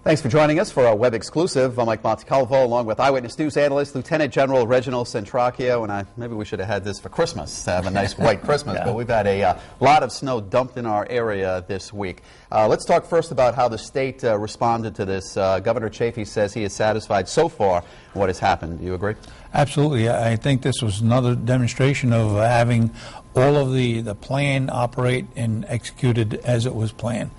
Thanks for joining us for our web exclusive. I'm Mike Montecalvo, along with Eyewitness News analyst Lieutenant General Reginald Centracchio, and maybe we should have had this for Christmas, to have a nice white Christmas, but we've had a lot of snow dumped in our area this week. Let's talk first about how the state responded to this. Governor Chafee says he is satisfied so far with what has happened. Do you agree? Absolutely. I think this was another demonstration of having all of the plan operate and executed as it was planned.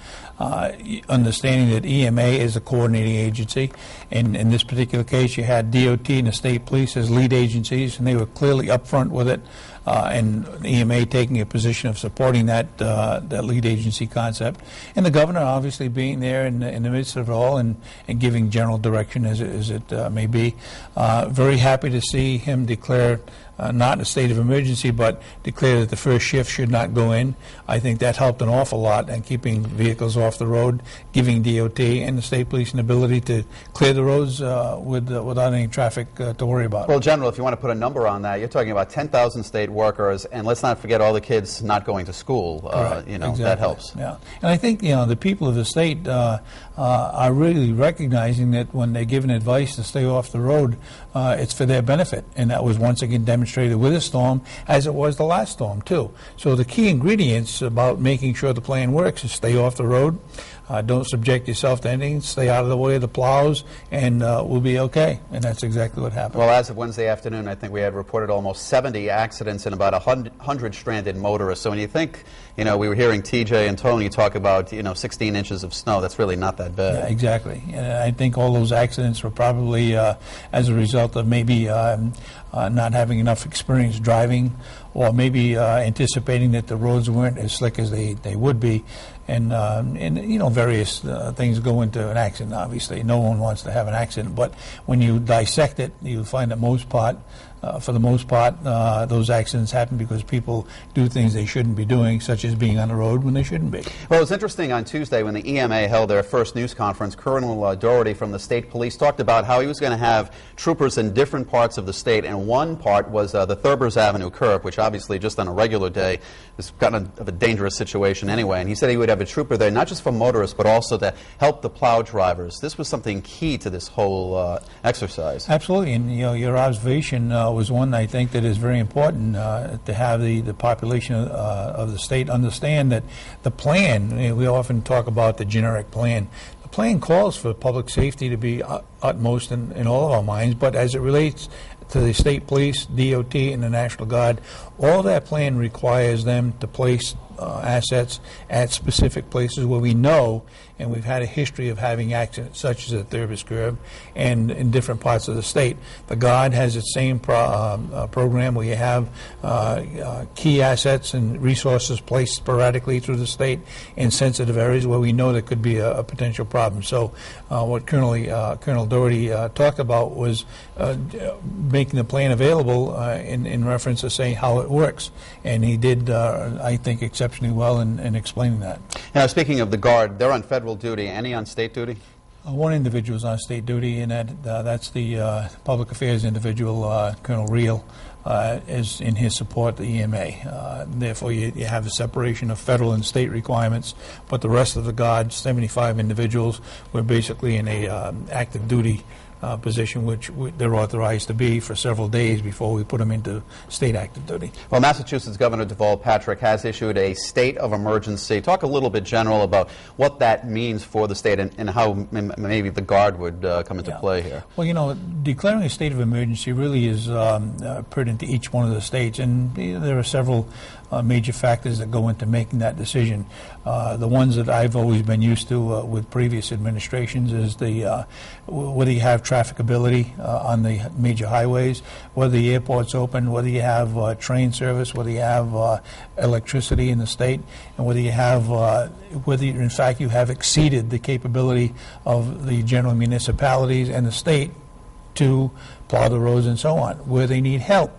Understanding that EMA is a coordinating agency, and in this particular case you had DOT and the state police as lead agencies, and they were clearly upfront with it, and EMA taking a position of supporting that lead agency concept, and the governor obviously being there in the midst of it all and giving general direction as it may be. Very happy to see him declare not a state of emergency, but declare that the first shift should not go in. I think that helped an awful lot in keeping vehicles off the road, giving DOT and the state police an ability to clear the roads without any traffic to worry about. Well, General, if you want to put a number on that, you're talking about 10,000 state workers, and let's not forget all the kids not going to school. Exactly. That helps. Yeah, and I think the people of the state are really recognizing that when they're given advice to stay off the road, it's for their benefit, and that was once again demonstrated with this storm, as it was the last storm too. So the key ingredients about making sure the plan works is stay off the road, don't subject yourself to anything, stay out of the way of the plows, and we'll be okay. And that's exactly what happened. Well, as of Wednesday afternoon, I think we had reported almost 70 accidents and about 100 stranded motorists. So when you think, we were hearing TJ and Tony talk about, 16 inches of snow, that's really not that bad. Yeah, exactly. And I think all those accidents were probably as a result of maybe not having enough experience driving, or maybe anticipating that the roads weren't as slick as they would be, and various things go into an accident. Obviously, no one wants to have an accident, but when you dissect it, you find that for the most part, those accidents happen because people do things they shouldn't be doing, such as being on the road when they shouldn't be. Well, it was interesting on Tuesday when the EMA held their first news conference. Colonel Doherty from the state police talked about how he was going to have troopers in different parts of the state, and one part was the Thurbers Avenue curve, which obviously just on a regular day is kind of a dangerous situation anyway. And he said he would have a trooper there, not just for motorists, but also to help the plow drivers. This was something key to this whole exercise. Absolutely, and your observation was one I think that is very important, to have the population of the state understand that the plan, we often talk about the generic plan. The plan calls for public safety to be utmost in all of our minds, but as it relates to the state police, DOT, and the National Guard, all that plan requires them to place assets at specific places where we know, and we've had a history of having accidents such as at Thurbers Curve and in different parts of the state. The Guard has its same program where you have key assets and resources placed sporadically through the state in sensitive areas where we know there could be a potential problem. So what Colonel Doherty talked about was making the plan available in reference to saying how it works, and he did, I think, exceptionally well in explaining that. Now, speaking of the Guard, they're on federal duty. Any on state duty? One individual is on state duty, and that's the public affairs individual, Colonel Reel, is in his support the EMA. Therefore, you have a separation of federal and state requirements, but the rest of the Guard, 75 individuals, were basically in a active duty position, which they're authorized to be for several days before we put them into state active duty. Well, Massachusetts Governor Deval Patrick has issued a state of emergency. Talk a little bit, General, about what that means for the state and how maybe the Guard would come into play here. Well, declaring a state of emergency really is pertinent to each one of the states, and there are several major factors that go into making that decision. The ones that I've always been used to with previous administrations is whether you have trafficability on the major highways, whether the airport's open, whether you have train service, whether you have electricity in the state, and whether in fact you have exceeded the capability of the general municipalities and the state to plow the roads and so on, where they need help.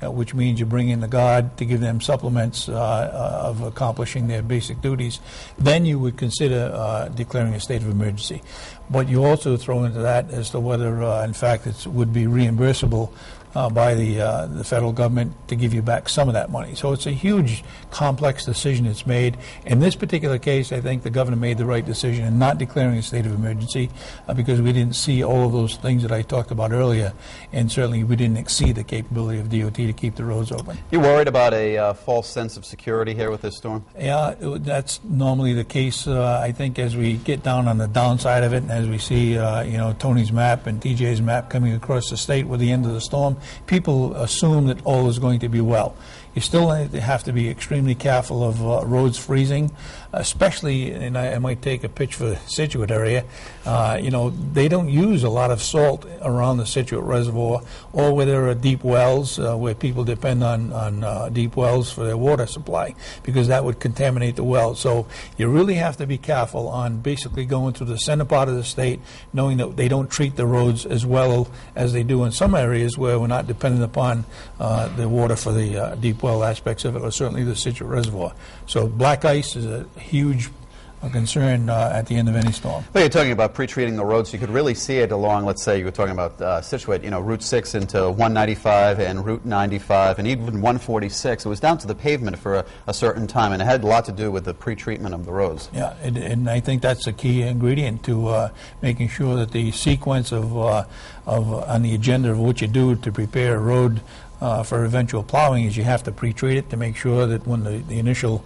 Which means you bring in the Guard to give them supplements of accomplishing their basic duties, then you would consider declaring a state of emergency. But you also throw into that as to whether, in fact, it would be reimbursable by the federal government to give you back some of that money. So it's a huge, complex decision that's made. In this particular case, I think the governor made the right decision in not declaring a state of emergency because we didn't see all of those things that I talked about earlier, and certainly we didn't exceed the capability of DOT to keep the roads open. You worried about a false sense of security here with this storm? Yeah, that's normally the case. I think as we get down on the downside of it, and as we see, Tony's map and TJ's map coming across the state with the end of the storm, people assume that all is going to be well. You still have to be extremely careful of roads freezing, especially, and I might take a pitch for the Scituate area, they don't use a lot of salt around the Scituate Reservoir or where there are deep wells, where people depend on deep wells for their water supply, because that would contaminate the well. So you really have to be careful on basically going through the center part of the state, knowing that they don't treat the roads as well as they do in some areas where we're not dependent upon the water for the deep well aspects of it, or certainly the Scituate Reservoir. So black ice is a huge concern at the end of any storm. Well, you're talking about pre-treating the roads. You could really see it along, let's say you were talking about Scituate, Route 6 into 195 and Route 95 and even 146. It was down to the pavement for a certain time, and it had a lot to do with the pre-treatment of the roads. Yeah, and I think that's a key ingredient to making sure that the sequence of on the agenda of what you do to prepare a road for eventual plowing is you have to pre-treat it to make sure that when the initial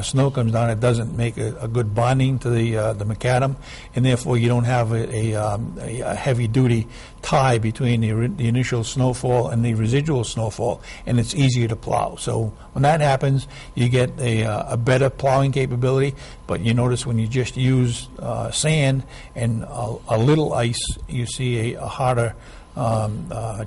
snow comes down, it doesn't make a good bonding to the macadam, and therefore you don't have a heavy-duty tie between the initial snowfall and the residual snowfall, and it's easier to plow. So when that happens, you get a better plowing capability, but you notice when you just use sand and a little ice, you see a harder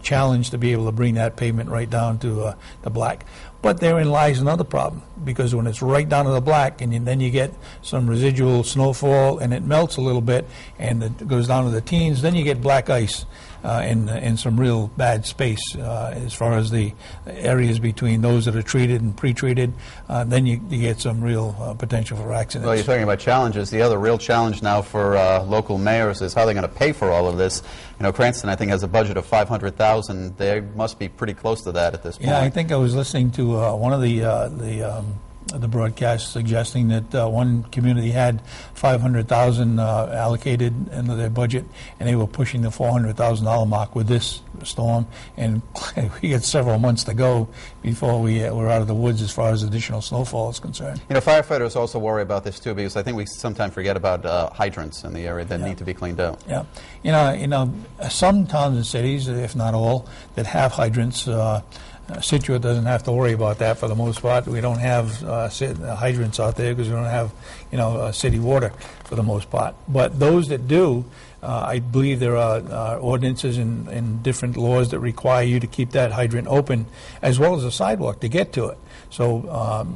challenge to be able to bring that pavement right down to the black. But therein lies another problem, because when it's right down to the black and then you get some residual snowfall and it melts a little bit and it goes down to the teens, then you get black ice in some real bad space as far as the areas between those that are treated and pre-treated. Then you get some real potential for accidents. Well, you're talking about challenges. The other real challenge now for local mayors is how they're going to pay for all of this. Cranston, I think, has a budget of $500,000. They must be pretty close to that at this point. Yeah, I think I was listening to one of the broadcasts suggesting that one community had $500,000 allocated into their budget, and they were pushing the $400,000 mark with this storm, and we got several months to go before we're out of the woods as far as additional snowfall is concerned. Firefighters also worry about this too, because I think we sometimes forget about hydrants in the area that need to be cleaned out. Yeah, some towns and cities, if not all, that have hydrants. Scituate doesn't have to worry about that for the most part. We don't have hydrants out there because we don't have, city water for the most part. But those that do, I believe there are ordinances and different laws that require you to keep that hydrant open, as well as a sidewalk to get to it. So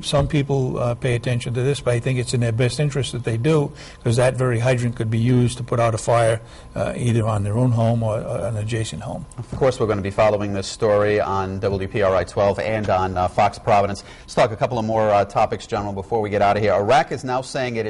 some people pay attention to this, but I think it's in their best interest that they do, because that very hydrant could be used to put out a fire either on their own home or an adjacent home. Of course, we're going to be following this story on WPRI 12 and on Fox Providence. Let's talk a couple of more topics, General, before we get out of here. Iraq is now saying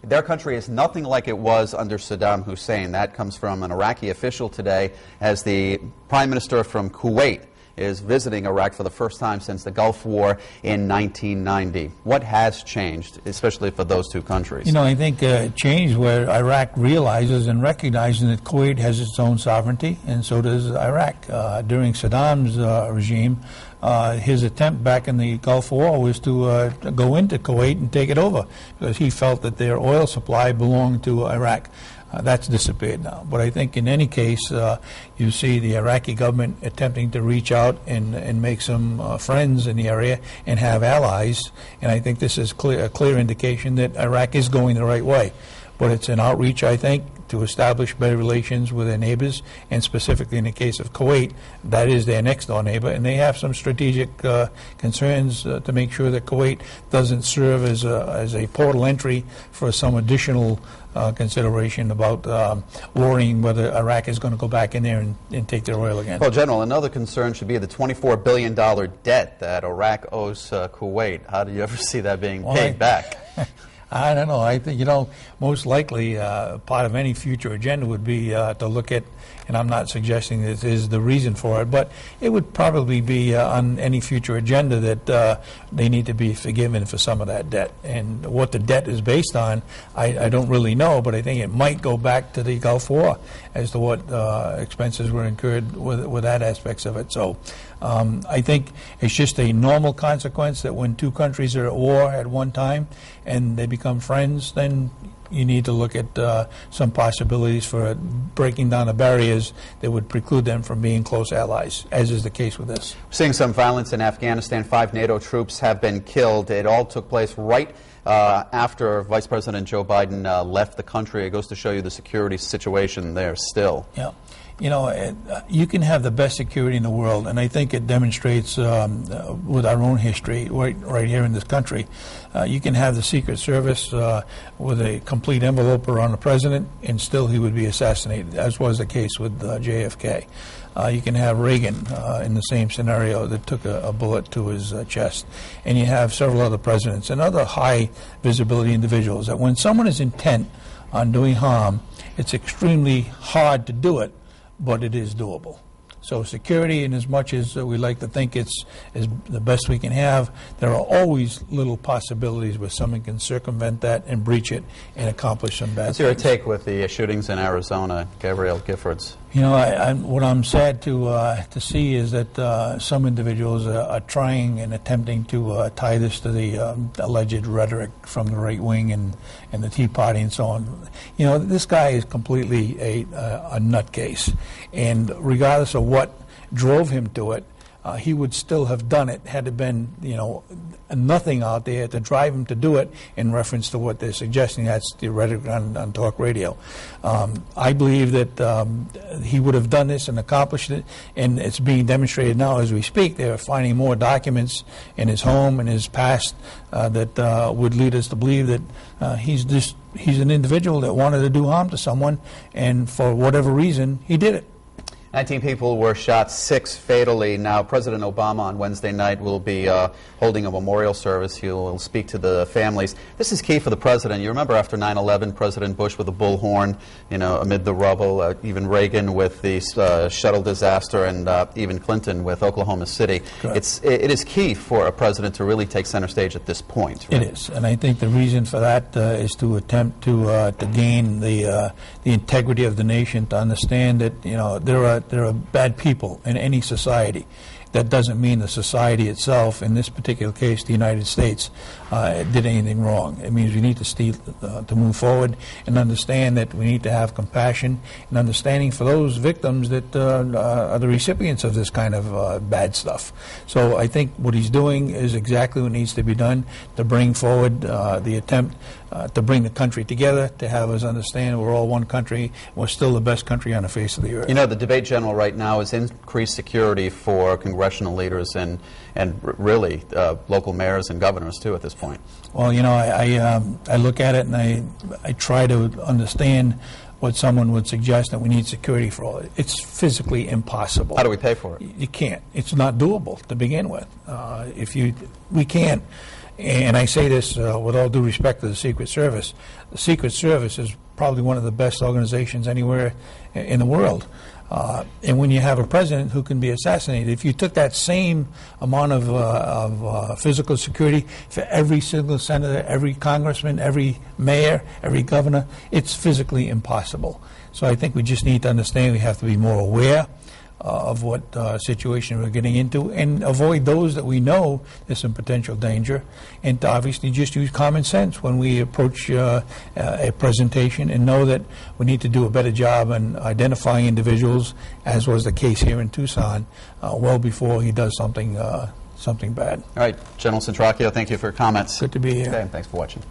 their country is nothing like it was under Saddam Hussein. That comes from an Iraqi official today, as the Prime Minister from Kuwait is visiting Iraq for the first time since the Gulf War in 1990. What has changed, especially for those two countries? I think changed where Iraq realizes and recognizes that Kuwait has its own sovereignty, and so does Iraq. During Saddam's regime, his attempt back in the Gulf War was to go into Kuwait and take it over, because he felt that their oil supply belonged to Iraq. That's disappeared now. But I think in any case, you see the Iraqi government attempting to reach out and make some friends in the area and have allies. And I think this is a clear indication that Iraq is going the right way. But it's an outreach, I think, to establish better relations with their neighbors, and specifically in the case of Kuwait, that is their next-door neighbor, and they have some strategic concerns to make sure that Kuwait doesn't serve as a portal entry for some additional consideration about worrying whether Iraq is going to go back in there and take their oil again. Well, General, another concern should be the $24 billion debt that Iraq owes Kuwait. How do you ever see that being paid back? I don't know. I think, most likely part of any future agenda would be to look at, and I'm not suggesting this is the reason for it, but it would probably be on any future agenda that they need to be forgiven for some of that debt. And what the debt is based on, I don't really know, but I think it might go back to the Gulf War as to what expenses were incurred with that aspects of it. So I think it's just a normal consequence that when two countries are at war at one time and they become friends, then you need to look at some possibilities for breaking down the barriers that would preclude them from being close allies, as is the case with this. We're seeing some violence in Afghanistan. 5 NATO troops have been killed. It all took place right after Vice President Joe Biden left the country. It goes to show you the security situation there still. Yeah. You can have the best security in the world, and I think it demonstrates with our own history right here in this country. You can have the Secret Service with a complete envelope around the president, and still he would be assassinated, as was the case with JFK. You can have Reagan in the same scenario that took a bullet to his chest. And you have several other presidents and other high visibility individuals that when someone is intent on doing harm, it's extremely hard to do it, but it is doable. So security, in as much as we like to think it's the best we can have, there are always little possibilities where someone can circumvent that and breach it and accomplish some bad things. What's your take with the shootings in Arizona, Gabrielle Giffords? What I'm sad to see is that some individuals are trying and attempting to tie this to the alleged rhetoric from the right wing and the Tea Party and so on. This guy is completely a nutcase, and regardless of what drove him to it, he would still have done it had it been, nothing out there to drive him to do it in reference to what they're suggesting. That's the rhetoric on talk radio. I believe that he would have done this and accomplished it, and it's being demonstrated now as we speak. They're finding more documents in his home and his past that would lead us to believe that he's an individual that wanted to do harm to someone, and for whatever reason, he did it. 19 people were shot, 6 fatally. Now, President Obama on Wednesday night will be holding a memorial service. He'll speak to the families. This is key for the president. You remember after 9/11, President Bush with a bullhorn, amid the rubble, even Reagan with the shuttle disaster, and even Clinton with Oklahoma City. It is key for a president to really take center stage at this point. Right? It is, and I think the reason for that is to attempt to gain the integrity of the nation, to understand that there are bad people in any society. That doesn't mean the society itself, in this particular case, the United States, did anything wrong. It means we need to move forward and understand that we need to have compassion and understanding for those victims that are the recipients of this kind of bad stuff. So I think what he's doing is exactly what needs to be done to bring forward the attempt to bring the country together, to have us understand we're all one country, we're still the best country on the face of the earth. The debate general right now is increased security for congressional leaders and really local mayors and governors too at this point. Well, I look at it and I try to understand what someone would suggest that we need security for all. It's physically impossible. How do we pay for it? You can't. It's not doable to begin with. We can't. And I say this with all due respect to the Secret Service. The Secret Service is probably one of the best organizations anywhere in the world. And when you have a president who can be assassinated, if you took that same amount of physical security for every single senator, every congressman, every mayor, every governor, it's physically impossible. So I think we just need to understand we have to be more aware of what situation we're getting into, and avoid those that we know there's some potential danger, and to obviously just use common sense when we approach a presentation, and know that we need to do a better job in identifying individuals, as was the case here in Tucson, well before he does something bad. All right, General Centracchio, thank you for your comments. Good to be here. Okay, thanks for watching.